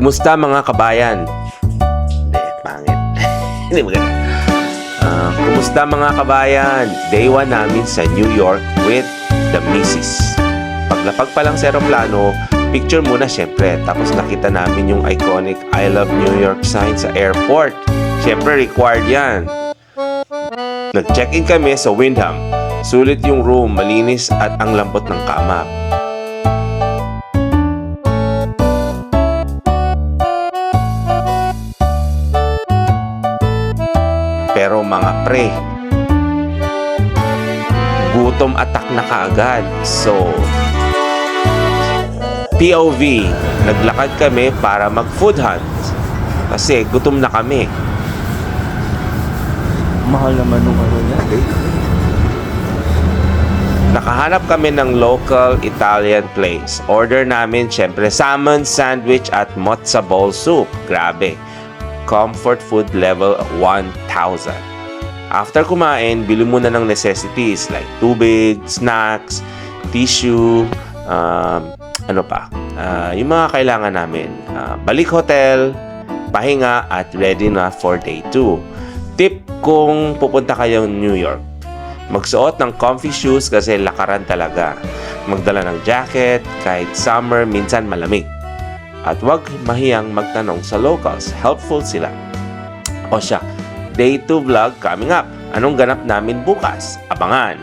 Kumusta mga kabayan? Hindi, pangit. Hindi maganda. Kumusta mga kabayan? Day 1 namin sa New York with the Missus. Paglapag pa lang sa aeroplano, picture muna syempre. Tapos nakita namin yung iconic I Love New York sign sa airport. Syempre required yan. Nag-check-in kami sa Wyndham. Sulit yung room, malinis at ang lambot ng kama. Pero mga pre, gutom attack na kaagad. So, POV, naglakad kami para mag-food hunt. Kasi gutom na kami. Mahal naman nung ano yan. Nakahanap kami ng local Italian place. Order namin, syempre, salmon sandwich at mozza ball soup. Grabe. Comfort food level 1,000. After kumain, bili muna ng necessities like tubig, snacks, tissue, yung mga kailangan namin. Balik hotel, pahinga at ready na for day 2. Tip kung pupunta kayo New York. Magsuot ng comfy shoes kasi lakaran talaga. Magdala ng jacket, kahit summer, minsan malamig. At huwag mahiyang magtanong sa locals. Helpful sila. O siya, Day 2 vlog coming up. Anong ganap namin bukas? Abangan!